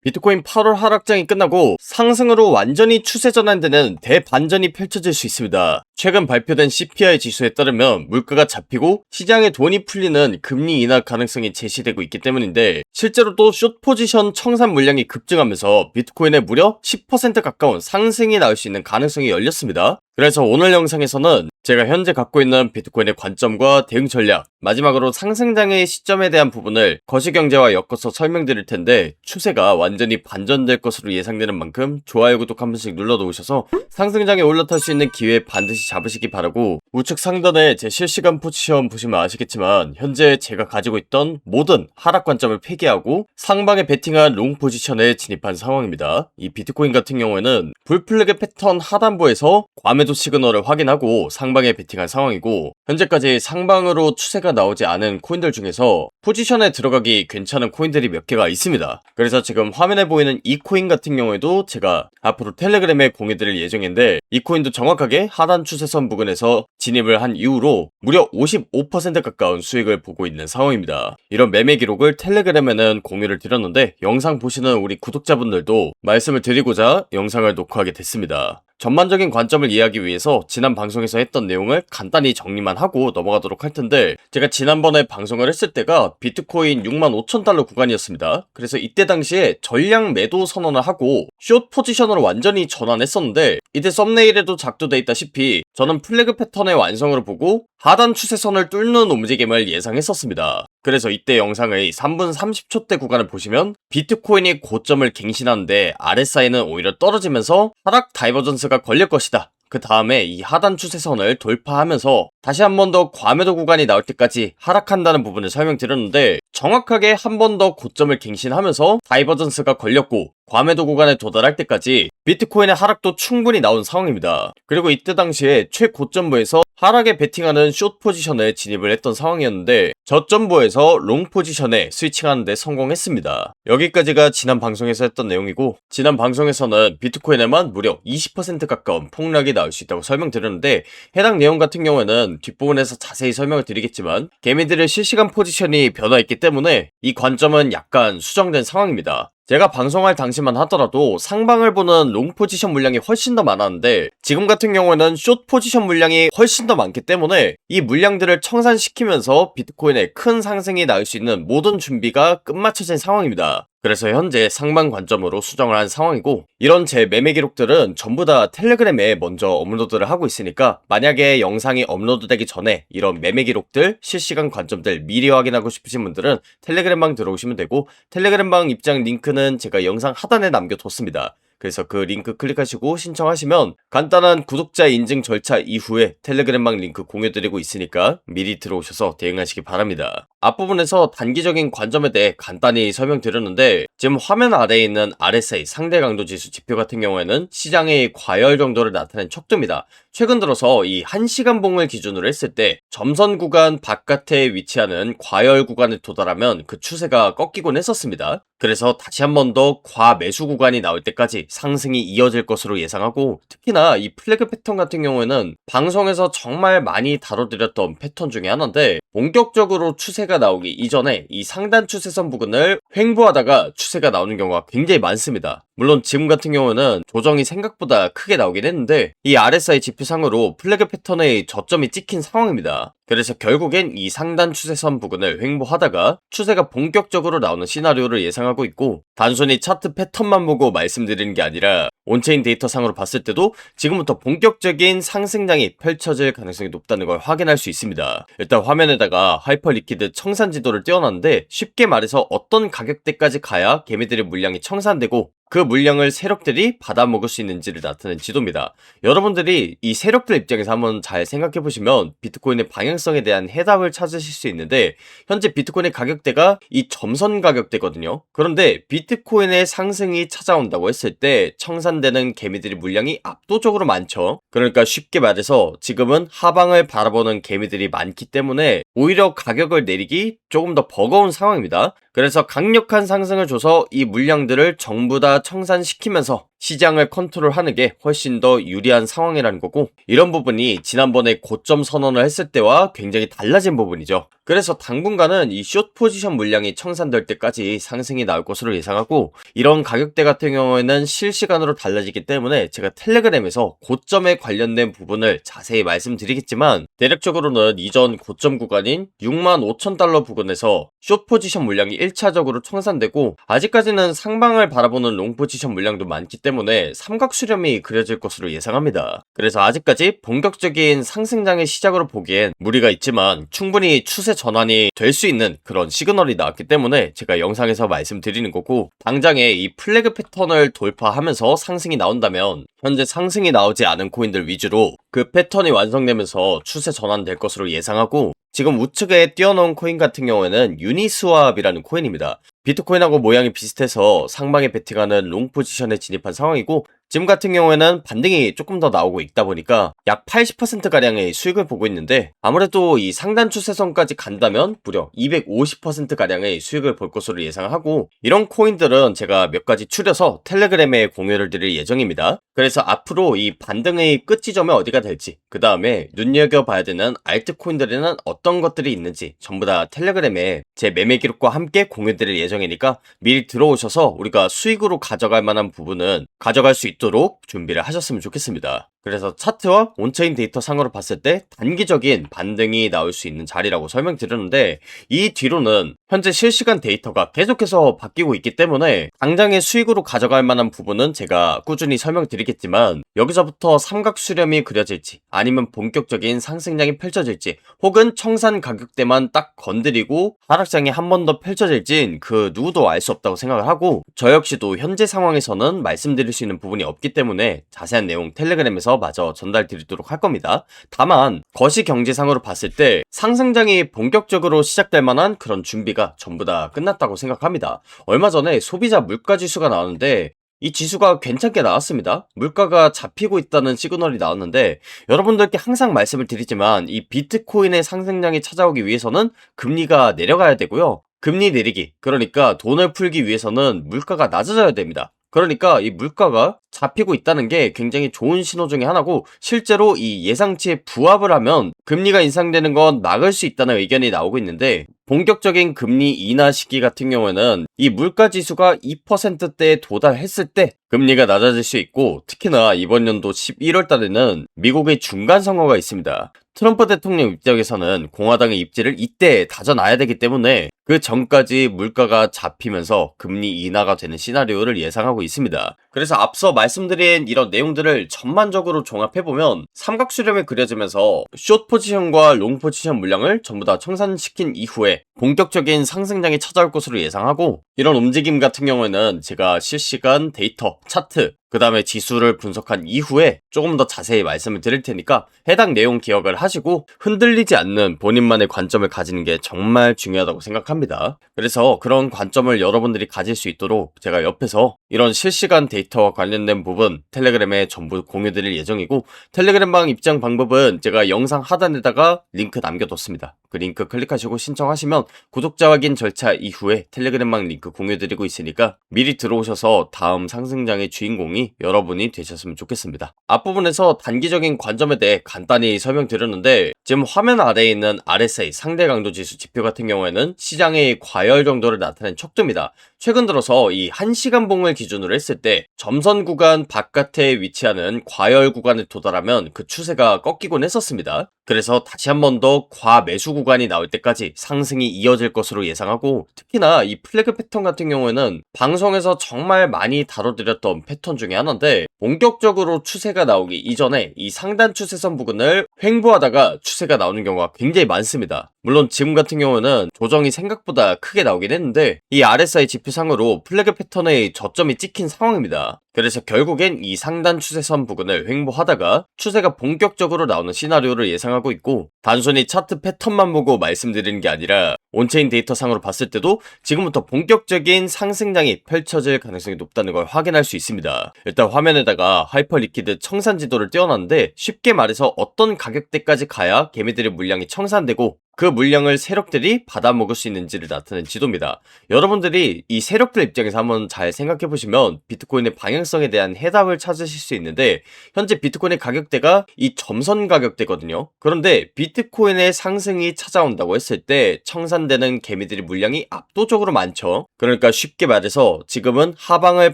비트코인 8월 하락장이 끝나고 상승으로 완전히 추세 전환되는 대반전이 펼쳐질 수 있습니다. 최근 발표된 CPI 지수에 따르면 물가가 잡히고 시장에 돈이 풀리는 금리 인하 가능성이 제시되고 있기 때문인데, 실제로도 숏 포지션 청산 물량이 급증하면서 비트코인에 무려 10% 가까운 상승이 나올 수 있는 가능성이 열렸습니다. 그래서 오늘 영상에서는 제가 현재 갖고 있는 비트코인의 관점과 대응 전략, 마지막으로 상승장의 시점에 대한 부분을 거시경제와 엮어서 설명드릴 텐데, 추세가 완전히 반전될 것으로 예상되는 만큼 좋아요, 구독 한 번씩 눌러놓으셔서 상승장에 올라탈 수 있는 기회 반드시 잡으시기 바라고, 우측 상단에 제 실시간 포지션 보시면 아시겠지만 현재 제가 가지고 있던 모든 하락 관점을 폐기하고 상방에 베팅한 롱 포지션에 진입한 상황입니다. 이 비트코인 같은 경우에는 불플래그 패턴 하단부에서 과매도 시그널을 확인하고 상방에 베팅한 상황이고, 현재까지 상방으로 추세가 나오지 않은 코인들 중에서 포지션에 들어가기 괜찮은 코인들이 몇 개가 있습니다. 그래서 지금 화면에 보이는 이 코인 같은 경우에도 제가 앞으로 텔레그램에 공유드릴 예정인데, 이 코인도 정확하게 하단 추세선 부근에서 진입을 한 이후로 무려 55% 가까운 수익을 보고 있는 상황입니다. 이런 매매 기록을 텔레그램에는 공유를 드렸는데, 영상 보시는 우리 구독자분들도 말씀을 드리고자 영상을 녹화하게 됐습니다. 전반적인 관점을 이해하기 위해서 지난 방송에서 했던 내용을 간단히 정리만 하고 넘어가도록 할 텐데, 제가 지난번에 방송을 했을 때가 비트코인 65,000달러 구간이었습니다. 그래서 이때 당시에 전량 매도 선언을 하고 숏 포지션으로 완전히 전환했었는데, 이때 썸네일에도 작도돼 있다시피 저는 플래그 패턴의 완성을 보고 하단 추세선을 뚫는 움직임을 예상했었습니다. 그래서 이때 영상의 3분 30초대 구간을 보시면 비트코인이 고점을 갱신하는데 RSI는 오히려 떨어지면서 하락 다이버전스가 걸릴 것이다, 그 다음에 이 하단 추세선을 돌파하면서 다시 한 번 더 과매도 구간이 나올 때까지 하락한다는 부분을 설명드렸는데, 정확하게 한 번 더 고점을 갱신하면서 다이버전스가 걸렸고 과매도 구간에 도달할 때까지 비트코인의 하락도 충분히 나온 상황입니다. 그리고 이때 당시에 최고점부에서 하락에 베팅하는 숏 포지션에 진입을 했던 상황이었는데, 저점부에서 롱 포지션에 스위칭하는 데 성공했습니다. 여기까지가 지난 방송에서 했던 내용이고, 지난 방송에서는 비트코인에만 무려 20% 가까운 폭락이 나올 수 있다고 설명드렸는데, 해당 내용 같은 경우에는 뒷부분에서 자세히 설명을 드리겠지만 개미들의 실시간 포지션이 변화했기 때문에 이 관점은 약간 수정된 상황입니다. 제가 방송할 당시만 하더라도 상방을 보는 롱 포지션 물량이 훨씬 더 많았는데, 지금 같은 경우에는 숏 포지션 물량이 훨씬 더 많기 때문에 이 물량들을 청산시키면서 비트코인에 큰 상승이 나올 수 있는 모든 준비가 끝마쳐진 상황입니다. 그래서 현재 상방 관점으로 수정을 한 상황이고, 이런 제 매매 기록들은 전부 다 텔레그램에 먼저 업로드를 하고 있으니까 만약에 영상이 업로드되기 전에 이런 매매 기록들, 실시간 관점들 미리 확인하고 싶으신 분들은 텔레그램방 들어오시면 되고, 텔레그램방 입장 링크는 제가 영상 하단에 남겨뒀습니다. 그래서 그 링크 클릭하시고 신청하시면 간단한 구독자 인증 절차 이후에 텔레그램방 링크 공유드리고 있으니까 미리 들어오셔서 대응하시기 바랍니다. 앞부분에서 단기적인 관점에 대해 간단히 설명드렸는데, 지금 화면 아래에 있는 RSI 상대 강도 지수 지표 같은 경우에는 시장의 과열 정도를 나타낸 척도입니다. 최근 들어서 이 1시간 봉을 기준으로 했을 때 점선 구간 바깥에 위치하는 과열 구간에 도달하면 그 추세가 꺾이곤 했었습니다. 그래서 다시 한 번 더 과매수 구간이 나올 때까지 상승이 이어질 것으로 예상하고, 특히나 이 플래그 패턴 같은 경우에는 방송에서 정말 많이 다뤄드렸던 패턴 중에 하나인데, 본격적으로 추세가 나오기 이전에 이 상단 추세선 부근을 횡보하다가 추세가 나오는 경우가 굉장히 많습니다. 물론 지금 같은 경우는 조정이 생각보다 크게 나오긴 했는데, 이 RSI 지표상으로 플래그 패턴의 저점이 찍힌 상황입니다. 그래서 결국엔 이 상단 추세선 부근을 횡보하다가 추세가 본격적으로 나오는 시나리오를 예상하고 있고, 단순히 차트 패턴만 보고 말씀드리는 게 아니라 온체인 데이터상으로 봤을 때도 지금부터 본격적인 상승장이 펼쳐질 가능성이 높다는 걸 확인할 수 있습니다. 일단 화면에다가 하이퍼리퀴드 청산 지도를 띄워놨는데, 쉽게 말해서 어떤 가격대까지 가야 개미들의 물량이 청산되고 그 물량을 세력들이 받아먹을 수 있는지를 나타낸 지도입니다. 여러분들이 이 세력들 입장에서 한번 잘 생각해보시면 비트코인의 방향성에 대한 해답을 찾으실 수 있는데, 현재 비트코인의 가격대가 이 점선 가격대거든요. 그런데 비트코인의 상승이 찾아온다고 했을 때 청산되는 개미들의 물량이 압도적으로 많죠. 그러니까 쉽게 말해서 지금은 하방을 바라보는 개미들이 많기 때문에 오히려 가격을 내리기 조금 더 버거운 상황입니다. 그래서 강력한 상승을 줘서 이 물량들을 전부 다 청산시키면서 시장을 컨트롤하는 게 훨씬 더 유리한 상황이라는 거고, 이런 부분이 지난번에 고점 선언을 했을 때와 굉장히 달라진 부분이죠. 그래서 당분간은 이 숏 포지션 물량이 청산될 때까지 상승이 나올 것으로 예상하고, 이런 가격대 같은 경우에는 실시간으로 달라지기 때문에 제가 텔레그램에서 고점에 관련된 부분을 자세히 말씀드리겠지만, 대략적으로는 이전 고점 구간인 65,000달러 부근에서 숏 포지션 물량이 1차적으로 청산되고, 아직까지는 상방을 바라보는 롱 포지션 물량도 많기 때문에 삼각 수렴이 그려질 것으로 예상합니다. 그래서 아직까지 본격적인 상승장의 시작으로 보기엔 무리가 있지만 충분히 추세 전환이 될 수 있는 그런 시그널이 나왔기 때문에 제가 영상에서 말씀드리는 거고, 당장에 이 플래그 패턴을 돌파하면서 상승이 나온다면 현재 상승이 나오지 않은 코인들 위주로 그 패턴이 완성되면서 추세 전환될 것으로 예상하고, 지금 우측에 띄워놓은 코인 같은 경우에는 유니스왑이라는 코인입니다. 비트코인하고 모양이 비슷해서 상방에 베팅하는 롱 포지션에 진입한 상황이고, 지금 같은 경우에는 반등이 조금 더 나오고 있다 보니까 약 80%가량의 수익을 보고 있는데, 아무래도 이 상단 추세선까지 간다면 무려 250%가량의 수익을 볼 것으로 예상하고, 이런 코인들은 제가 몇 가지 추려서 텔레그램에 공유를 드릴 예정입니다. 그래서 앞으로 이 반등의 끝 지점이 어디가 될지, 그 다음에 눈여겨봐야 되는 알트코인들에는 어떤 것들이 있는지 전부 다 텔레그램에 제 매매 기록과 함께 공유 드릴 예정이니까 미리 들어오셔서 우리가 수익으로 가져갈 만한 부분은 가져갈 수 있도록 준비를 하셨으면 좋겠습니다. 그래서 차트와 온체인 데이터 상으로 봤을 때 단기적인 반등이 나올 수 있는 자리라고 설명드렸는데, 이 뒤로는 현재 실시간 데이터가 계속해서 바뀌고 있기 때문에 당장의 수익으로 가져갈 만한 부분은 제가 꾸준히 설명드리겠지만, 여기서부터 삼각 수렴이 그려질지 아니면 본격적인 상승량이 펼쳐질지, 혹은 청산 가격대만 딱 건드리고 하락장이 한 번 더 펼쳐질진 그 누구도 알 수 없다고 생각을 하고, 저 역시도 현재 상황에서는 말씀드릴 수 있는 부분이 없기 때문에 자세한 내용 텔레그램에서 마저 전달 드리도록 할 겁니다. 다만 거시경제상으로 봤을 때 상승장이 본격적으로 시작될 만한 그런 준비가 전부 다 끝났다고 생각합니다. 얼마 전에 소비자 물가지수가 나왔는데 이 지수가 괜찮게 나왔습니다. 물가가 잡히고 있다는 시그널이 나왔는데, 여러분들께 항상 말씀을 드리지만 이 비트코인의 상승량이 찾아오기 위해서는 금리가 내려가야 되고요. 금리 내리기, 그러니까 돈을 풀기 위해서는 물가가 낮아져야 됩니다. 그러니까 이 물가가 잡히고 있다는 게 굉장히 좋은 신호 중에 하나고, 실제로 이 예상치에 부합을 하면 금리가 인상되는 건 막을 수 있다는 의견이 나오고 있는데, 본격적인 금리 인하 시기 같은 경우에는 이 물가 지수가 2%대에 도달했을 때 금리가 낮아질 수 있고, 특히나 이번 연도 11월 달에는 미국의 중간 선거가 있습니다. 트럼프 대통령 입장에서는 공화당의 입지를 이때 다져놔야 되기 때문에 그 전까지 물가가 잡히면서 금리 인하가 되는 시나리오를 예상하고 있습니다. 그래서 앞서 말씀드린 이런 내용들을 전반적으로 종합해보면 삼각 수렴이 그려지면서 숏 포지션과 롱 포지션 물량을 전부 다 청산시킨 이후에 본격적인 상승장이 찾아올 것으로 예상하고, 이런 움직임 같은 경우에는 제가 실시간 데이터, 차트, 그 다음에 지수를 분석한 이후에 조금 더 자세히 말씀을 드릴 테니까 해당 내용 기억을 하시고 흔들리지 않는 본인만의 관점을 가지는 게 정말 중요하다고 생각합니다. 그래서 그런 관점을 여러분들이 가질 수 있도록 제가 옆에서 이런 실시간 데이터와 관련된 부분 텔레그램에 전부 공유 드릴 예정이고, 텔레그램방 입장 방법은 제가 영상 하단에다가 링크 남겨뒀습니다. 그 링크 클릭하시고 신청하시면 구독자 확인 절차 이후에 텔레그램방 링크 공유드리고 있으니까 미리 들어오셔서 다음 상승장의 주인공이 여러분이 되셨으면 좋겠습니다. 앞부분에서 단기적인 관점에 대해 간단히 설명드렸는데, 지금 화면 아래에 있는 RSI 상대 강도 지수 지표 같은 경우에는 시장의 과열 정도를 나타낸 척도입니다. 최근 들어서 이 1시간 봉을 기준으로 했을 때 점선 구간 바깥에 위치하는 과열 구간에 도달하면 그 추세가 꺾이곤 했었습니다. 그래서 다시 한 번 더 과매수 구간이 나올 때까지 상승이 이어질 것으로 예상하고, 특히나 이 플래그 패턴 같은 경우에는 방송에서 정말 많이 다뤄드렸던 패턴 중에 하나인데, 본격적으로 추세가 나오기 이전에 이 상단 추세선 부근을 횡보하다가 추세가 나오는 경우가 굉장히 많습니다. 물론 지금 같은 경우는 조정이 생각보다 크게 나오긴 했는데 이 RSI 지표상으로 플래그 패턴의 저점이 찍힌 상황입니다. 그래서 결국엔 이 상단 추세선 부근을 횡보하다가 추세가 본격적으로 나오는 시나리오를 예상하고 있고, 단순히 차트 패턴만 보고 말씀드리는 게 아니라 온체인 데이터 상으로 봤을 때도 지금부터 본격적인 상승량이 펼쳐질 가능성이 높다는 걸 확인할 수 있습니다. 일단 화면에다가 하이퍼 리퀴드 청산 지도를 띄워놨는데, 쉽게 말해서 어떤 가격대까지 가야 개미들의 물량이 청산되고 그 물량을 세력들이 받아먹을 수 있는지를 나타낸 지도입니다. 여러분들이 이 세력들 입장에서 한번 잘 생각해보시면 비트코인의 방향성에 대한 해답을 찾으실 수 있는데, 현재 비트코인의 가격대가 이 점선 가격대거든요. 그런데 비트코인의 상승이 찾아온다고 했을 때 청산되는 개미들의 물량이 압도적으로 많죠. 그러니까 쉽게 말해서 지금은 하방을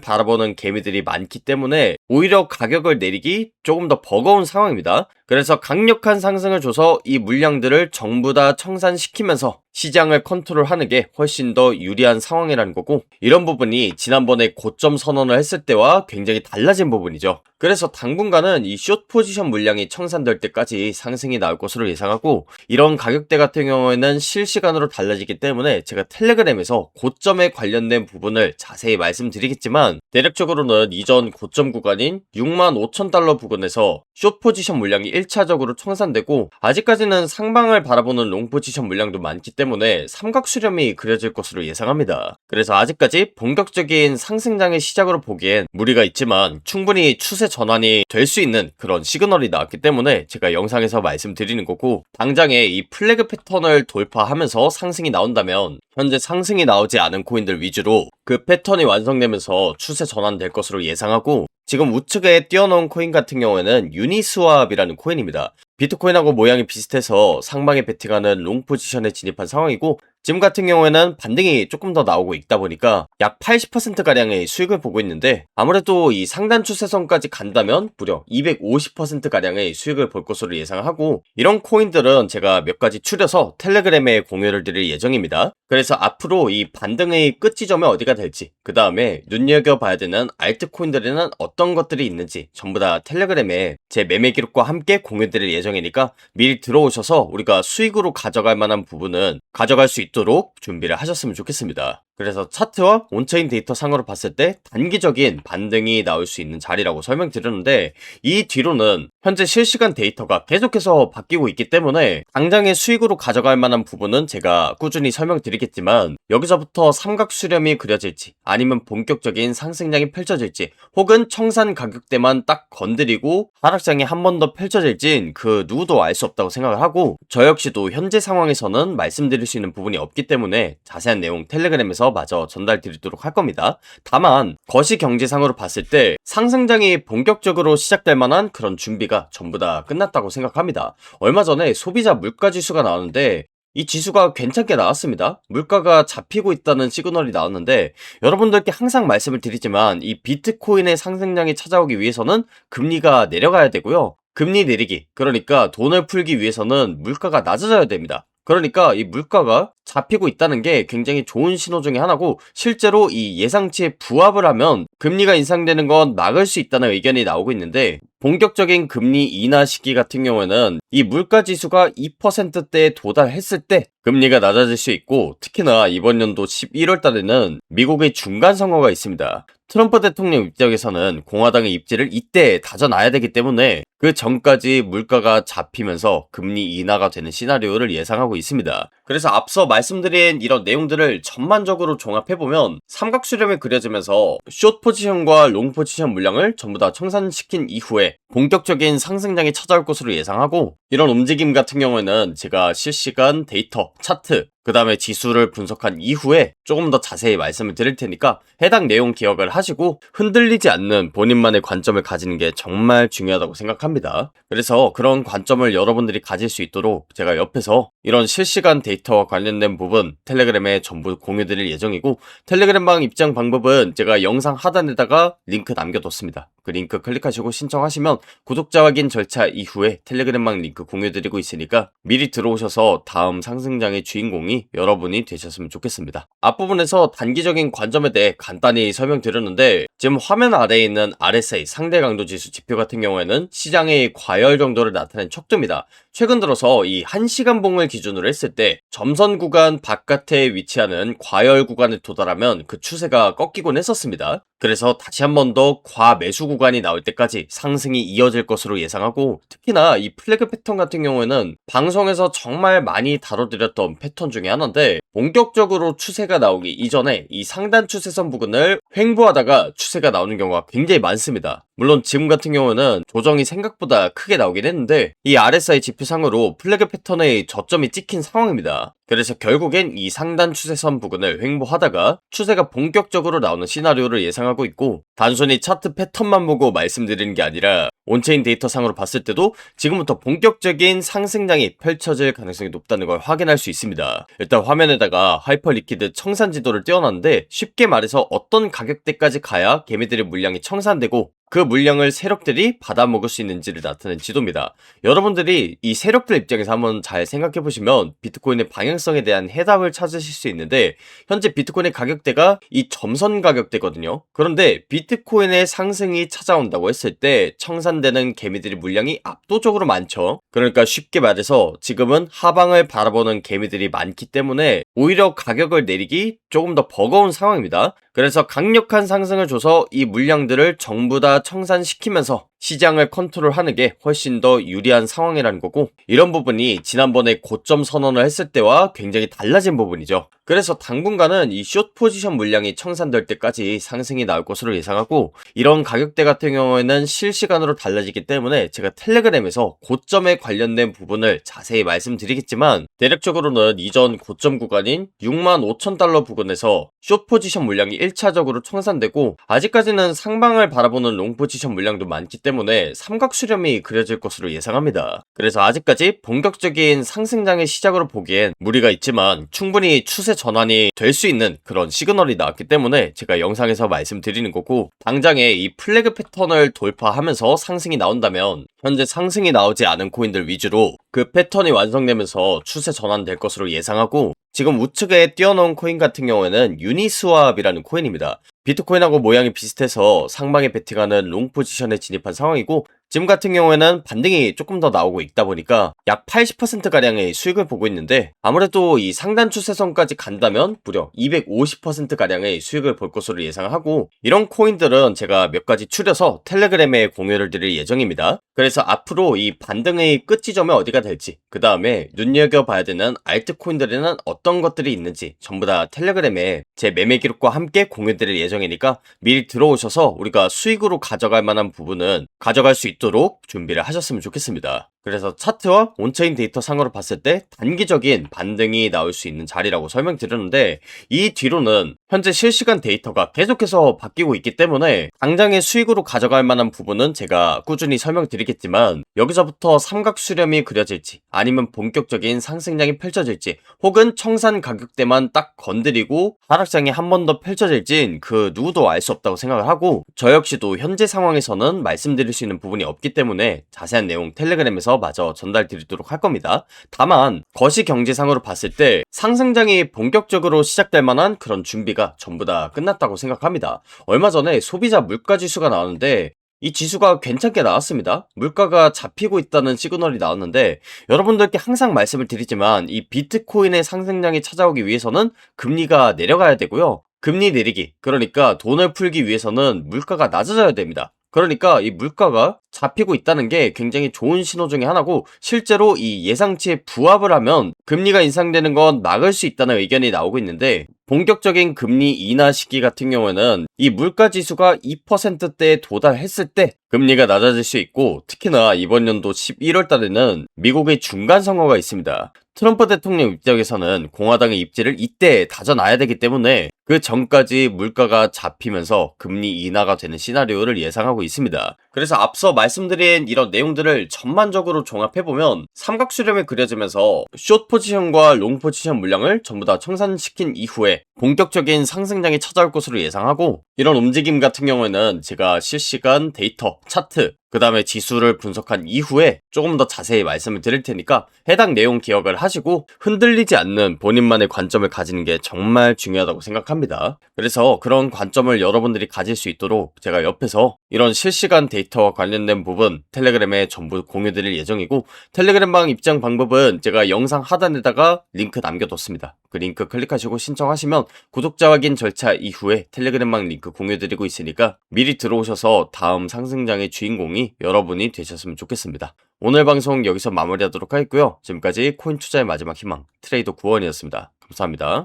바라보는 개미들이 많기 때문에 오히려 가격을 내리기 조금 더 버거운 상황입니다. 그래서 강력한 상승을 줘서 이 물량들을 전부 다 청산시키면서 시장을 컨트롤하는 게 훨씬 더 유리한 상황이라는 거고, 이런 부분이 지난번에 고점 선언을 했을 때와 굉장히 달라진 부분이죠. 그래서 당분간은 이 숏 포지션 물량이 청산될 때까지 상승이 나올 것으로 예상하고, 이런 가격대 같은 경우에는 실시간으로 달라지기 때문에 제가 텔레그램에서 고점에 관련된 부분을 자세히 말씀드리겠지만, 대략적으로는 이전 고점 구간인 65,000달러 부근에서 숏 포지션 물량이 1차적으로 청산되고, 아직까지는 상방을 바라보는 롱 포지션 물량도 많기 때문에 삼각 수렴이 그려질 것으로 예상합니다. 그래서 아직까지 본격적인 상승장의 시작으로 보기엔 무리가 있지만 충분히 추세 전환이 될 수 있는 그런 시그널이 나왔기 때문에 제가 영상에서 말씀드리는 거고, 당장에 이 플래그 패턴을 돌파하면서 상승이 나온다면 현재 상승이 나오지 않은 코인들 위주로 그 패턴이 완성되면서 추세 전환될 것으로 예상하고, 지금 우측에 띄워놓은 코인 같은 경우에는 유니스왑이라는 코인입니다. 비트코인하고 모양이 비슷해서 상방에 베팅하는 롱 포지션에 진입한 상황이고, 지금 같은 경우에는 반등이 조금 더 나오고 있다 보니까 약 80%가량의 수익을 보고 있는데, 아무래도 이 상단 추세선까지 간다면 무려 250%가량의 수익을 볼 것으로 예상하고, 이런 코인들은 제가 몇 가지 추려서 텔레그램에 공유를 드릴 예정입니다. 그래서 앞으로 이 반등의 끝지점이 어디가 될지, 그 다음에 눈여겨봐야 되는 알트코인들에는 어떤 것들이 있는지 전부 다 텔레그램에 제 매매 기록과 함께 공유드릴 예정이니까 미리 들어오셔서 우리가 수익으로 가져갈 만한 부분은 가져갈 수 있도록 준비를 하셨으면 좋겠습니다. 그래서 차트와 온체인 데이터 상으로 봤을 때 단기적인 반등이 나올 수 있는 자리라고 설명드렸는데, 이 뒤로는 현재 실시간 데이터가 계속해서 바뀌고 있기 때문에 당장의 수익으로 가져갈 만한 부분은 제가 꾸준히 설명드리겠지만, 여기서부터 삼각 수렴이 그려질지 아니면 본격적인 상승장이 펼쳐질지, 혹은 청산 가격대만 딱 건드리고 하락장이 한 번 더 펼쳐질진 그 누구도 알 수 없다고 생각을 하고, 저 역시도 현재 상황에서는 말씀드릴 수 있는 부분이 없기 때문에 자세한 내용 텔레그램에서 마저 전달드리도록 할 겁니다. 다만 거시경제상으로 봤을 때 상승장이 본격적으로 시작될 만한 그런 준비가 전부 다 끝났다고 생각합니다. 얼마 전에 소비자 물가지수가 나왔는데 이 지수가 괜찮게 나왔습니다. 물가가 잡히고 있다는 시그널이 나왔는데, 여러분들께 항상 말씀을 드리지만 이 비트코인의 상승량이 찾아오기 위해서는 금리가 내려가야 되고요. 금리 내리기, 그러니까 돈을 풀기 위해서는 물가가 낮아져야 됩니다. 그러니까 이 물가가 잡히고 있다는 게 굉장히 좋은 신호 중에 하나고, 실제로 이 예상치에 부합을 하면 금리가 인상되는 건 막을 수 있다는 의견이 나오고 있는데, 본격적인 금리 인하 시기 같은 경우에는 이 물가 지수가 2%대에 도달했을 때 금리가 낮아질 수 있고, 특히나 이번 연도 11월 달에는 미국의 중간 선거가 있습니다. 트럼프 대통령 입장에서는 공화당의 입지를 이때 다져놔야 되기 때문에 그 전까지 물가가 잡히면서 금리 인하가 되는 시나리오를 예상하고 있습니다. 그래서 앞서 말씀드린 이런 내용들을 전반적으로 종합해보면 삼각 수렴이 그려지면서 숏 포지션과 롱 포지션 물량을 전부 다 청산시킨 이후에 본격적인 상승장이 찾아올 것으로 예상하고, 이런 움직임 같은 경우에는 제가 실시간 데이터, 차트, 그 다음에 지수를 분석한 이후에 조금 더 자세히 말씀을 드릴 테니까 해당 내용 기억을 하시고 흔들리지 않는 본인만의 관점을 가지는 게 정말 중요하다고 생각합니다. 그래서 그런 관점을 여러분들이 가질 수 있도록 제가 옆에서 이런 실시간 데이터와 관련된 부분 텔레그램에 전부 공유드릴 예정이고, 텔레그램방 입장 방법은 제가 영상 하단에다가 링크 남겨뒀습니다. 그 링크 클릭하시고 신청하시면 구독자 확인 절차 이후에 텔레그램방 링크 공유드리고 있으니까 미리 들어오셔서 다음 상승장의 주인공이 여러분이 되셨으면 좋겠습니다. 앞부분에서 단기적인 관점에 대해 간단히 설명드렸는데, 지금 화면 아래에 있는 RSI 상대 강도 지수 지표 같은 경우에는 시장의 과열 정도를 나타낸 척도입니다. 최근 들어서 이 1시간 봉을 기준으로 했을 때 점선 구간 바깥에 위치하는 과열 구간에 도달하면 그 추세가 꺾이곤 했었습니다. 그래서 다시 한 번 더 과매수 구간이 나올 때까지 상승이 이어질 것으로 예상하고, 특히나 이 플래그 패턴 같은 경우에는 방송에서 정말 많이 다뤄드렸던 패턴 중에 하나인데, 본격적으로 추세가 나오기 이전에 이 상단 추세선 부근을 횡보하다가 추세가 나오는 경우가 굉장히 많습니다. 물론 지금 같은 경우는 조정이 생각보다 크게 나오긴 했는데 이 RSI 지표상으로 플래그 패턴의 저점이 찍힌 상황입니다. 그래서 결국엔 이 상단 추세선 부근을 횡보하다가 추세가 본격적으로 나오는 시나리오를 예상하고 있고, 단순히 차트 패턴만 보고 말씀드리는 게 아니라 온체인 데이터 상으로 봤을 때도 지금부터 본격적인 상승장이 펼쳐질 가능성이 높다는 걸 확인할 수 있습니다. 일단 화면에다가 하이퍼리퀴드 청산 지도를 띄워놨는데, 쉽게 말해서 어떤 가격대까지 가야 개미들의 물량이 청산되고 그 물량을 세력들이 받아먹을 수 있는지를 나타낸 지도입니다. 여러분들이 이 세력들 입장에서 한번 잘 생각해보시면 비트코인의 방향성에 대한 해답을 찾으실 수 있는데, 현재 비트코인의 가격대가 이 점선 가격대거든요. 그런데 비트코인의 상승이 찾아온다고 했을 때 청산되는 개미들의 물량이 압도적으로 많죠. 그러니까 쉽게 말해서 지금은 하방을 바라보는 개미들이 많기 때문에 오히려 가격을 내리기 조금 더 버거운 상황입니다. 그래서 강력한 상승을 줘서 이 물량들을 전부 다 청산시키면서 시장을 컨트롤하는 게 훨씬 더 유리한 상황이라는 거고, 이런 부분이 지난번에 고점 선언을 했을 때와 굉장히 달라진 부분이죠. 그래서 당분간은 이 숏 포지션 물량이 청산될 때까지 상승이 나올 것으로 예상하고, 이런 가격대 같은 경우에는 실시간으로 달라지기 때문에 제가 텔레그램에서 고점에 관련된 부분을 자세히 말씀드리겠지만, 대략적으로는 이전 고점 구간인 65,000달러 부근에서 숏 포지션 물량이 1차적으로 청산되고, 아직까지는 상방을 바라보는 롱 포지션 물량도 많기 때문에 삼각 수렴이 그려질 것으로 예상합니다. 그래서 아직까지 본격적인 상승장의 시작으로 보기엔 무리가 있지만 충분히 추세 전환이 될 수 있는 그런 시그널이 나왔기 때문에 제가 영상에서 말씀드리는 거고, 당장에 이 플래그 패턴을 돌파하면서 상승이 나온다면 현재 상승이 나오지 않은 코인들 위주로 그 패턴이 완성되면서 추세 전환될 것으로 예상하고, 지금 우측에 띄워놓은 코인 같은 경우에는 유니스왑이라는 코인입니다. 비트코인하고 모양이 비슷해서 상방에 베팅하는 롱 포지션에 진입한 상황이고, 지금 같은 경우에는 반등이 조금 더 나오고 있다 보니까 약 80%가량의 수익을 보고 있는데, 아무래도 이 상단 추세선까지 간다면 무려 250%가량의 수익을 볼 것으로 예상하고, 이런 코인들은 제가 몇 가지 추려서 텔레그램에 공유를 드릴 예정입니다. 그래서 앞으로 이 반등의 끝 지점이 어디가 될지, 그 다음에 눈여겨봐야 되는 알트코인들에는 어떤 것들이 있는지 전부 다 텔레그램에 제 매매 기록과 함께 공유드릴 예정이니까 미리 들어오셔서 우리가 수익으로 가져갈 만한 부분은 가져갈 수 있도록 준비를 하셨으면 좋겠습니다. 그래서 차트와 온체인 데이터 상으로 봤을 때 단기적인 반등이 나올 수 있는 자리라고 설명드렸는데, 이 뒤로는 현재 실시간 데이터가 계속해서 바뀌고 있기 때문에 당장의 수익으로 가져갈 만한 부분은 제가 꾸준히 설명드리겠지만, 여기서부터 삼각 수렴이 그려질지 아니면 본격적인 상승장이 펼쳐질지, 혹은 청산 가격대만 딱 건드리고 하락장이 한 번 더 펼쳐질진 그 누구도 알 수 없다고 생각을 하고, 저 역시도 현재 상황에서는 말씀드릴 수 있는 부분이 없기 때문에 자세한 내용 텔레그램에서 마저 전달 드리도록 할 겁니다. 다만 거시경제상으로 봤을 때 상승장이 본격적으로 시작될 만한 그런 준비가 전부 다 끝났다고 생각합니다. 얼마 전에 소비자 물가지수가 나왔는데 이 지수가 괜찮게 나왔습니다. 물가가 잡히고 있다는 시그널이 나왔는데, 여러분들께 항상 말씀을 드리지만 이 비트코인의 상승장이 찾아오기 위해서는 금리가 내려가야 되고요. 금리 내리기, 그러니까 돈을 풀기 위해서는 물가가 낮아져야 됩니다. 그러니까 이 물가가 잡히고 있다는 게 굉장히 좋은 신호 중에 하나고, 실제로 이 예상치에 부합을 하면 금리가 인상되는 건 막을 수 있다는 의견이 나오고 있는데, 본격적인 금리 인하 시기 같은 경우에는 이 물가 지수가 2%대에 도달했을 때 금리가 낮아질 수 있고, 특히나 이번 연도 11월 달에는 미국의 중간 선거가 있습니다. 트럼프 대통령 입장에서는 공화당의 입지를 이때 다져놔야 되기 때문에 그 전까지 물가가 잡히면서 금리 인하가 되는 시나리오를 예상하고 있습니다. 그래서 앞서 말씀드린 이런 내용들을 전반적으로 종합해보면 삼각 수렴이 그려지면서 숏 포지션과 롱 포지션 물량을 전부 다 청산시킨 이후에 본격적인 상승장이 찾아올 것으로 예상하고, 이런 움직임 같은 경우에는 제가 실시간 데이터, 차트, 그 다음에 지수를 분석한 이후에 조금 더 자세히 말씀을 드릴 테니까 해당 내용 기억을 하시고 흔들리지 않는 본인만의 관점을 가지는 게 정말 중요하다고 생각합니다. 그래서 그런 관점을 여러분들이 가질 수 있도록 제가 옆에서 이런 실시간 데이터와 관련된 부분 텔레그램에 전부 공유드릴 예정이고, 텔레그램방 입장 방법은 제가 영상 하단에다가 링크 남겨뒀습니다. 그 링크 클릭하시고 신청하시면 구독자 확인 절차 이후에 텔레그램방 링크 공유드리고 있으니까 미리 들어오셔서 다음 상승장의 주인공이 여러분이 되셨으면 좋겠습니다. 오늘 방송 여기서 마무리하도록 하겠고요. 지금까지 코인 투자의 마지막 희망 트레이더 구원이었습니다. 감사합니다.